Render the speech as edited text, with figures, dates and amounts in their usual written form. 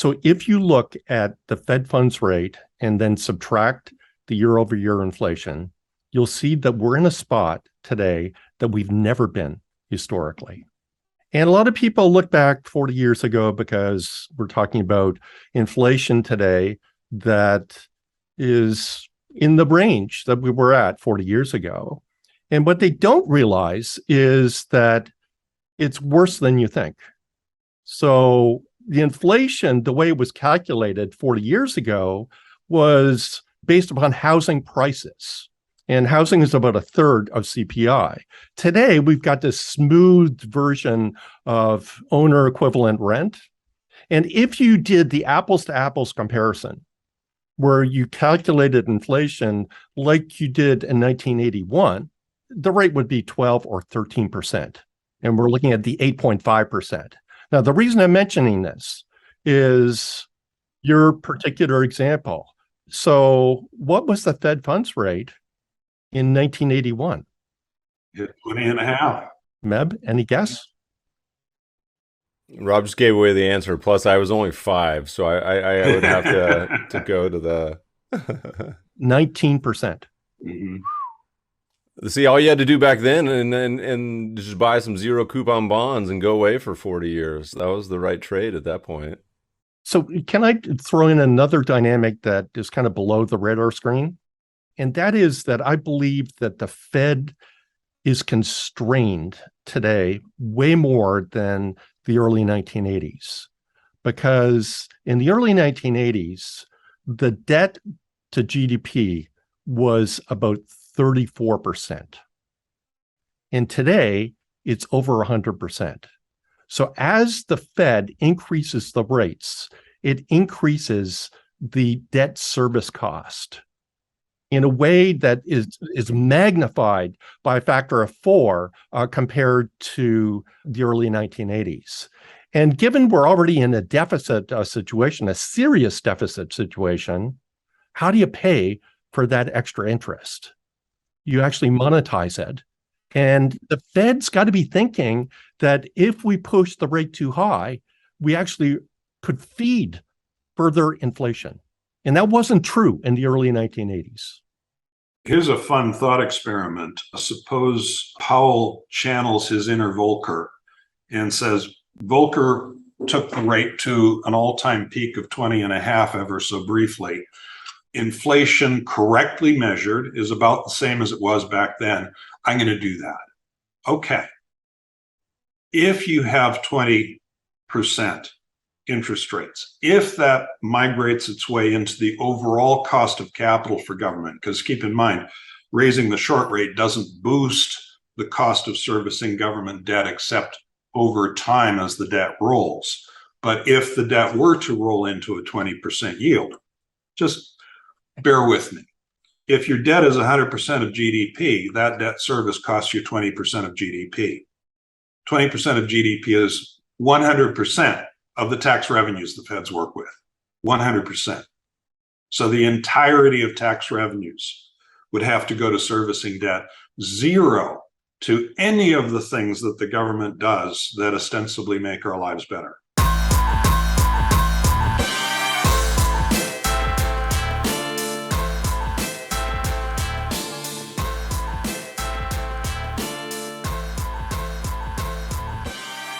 So if you look at the Fed funds rate and then subtract the year over year inflation, you'll see that we're in a spot today that we've never been historically. And a lot of people look back 40 years ago because we're talking about inflation today that is in the range that we were at 40 years ago. And what they don't realize is that it's worse than you think. So the inflation, the way it was calculated 40 years ago, was based upon housing prices. And housing is about a third of CPI. Today, we've got this smooth version of owner equivalent rent. And if you did the apples to apples comparison, where you calculated inflation like you did in 1981, the rate would be 12 or 13%. And we're looking at the 8.5%. Now, the reason I'm mentioning this is your particular example. So what was the Fed funds rate in 1981? 20 and a half. Meb, any guess? Rob just gave away the answer. Plus, I was only 5, so I would have to go to the 19%. Mhm. See, all you had to do back then and just buy some zero coupon bonds and go away for 40 years. That was the right trade at that point. So can I throw in another dynamic that is kind of below the radar screen? And that is that I believe that the Fed is constrained today way more than the early 1980s. Because in the early 1980s, the debt to GDP was about 34%. And today, it's over 100%. So as the Fed increases the rates, it increases the debt service cost in a way that is magnified by a factor of 4 compared to the early 1980s. And given we're already in a deficit situation, a serious deficit situation, how do you pay for that extra interest? You actually monetize it. And the Fed's got to be thinking that if we push the rate too high, we actually could feed further inflation. And that wasn't true in the early 1980s. Here's a fun thought experiment. Suppose Powell channels his inner Volcker and says, Volcker took the rate to an all-time peak of 20 and a half ever so briefly. Inflation correctly measured is about the same as it was back then. I'm going to do that. Okay. If you have 20% interest rates, if that migrates its way into the overall cost of capital for government, because keep in mind, raising the short rate doesn't boost the cost of servicing government debt except over time as the debt rolls. But if the debt were to roll into a 20% yield, just bear with me. If your debt is 100% of GDP, that debt service costs you 20% of GDP. 20% of GDP is 100% of the tax revenues the feds work with, 100%. So the entirety of tax revenues would have to go to servicing debt, 0 to any of the things that the government does that ostensibly make our lives better.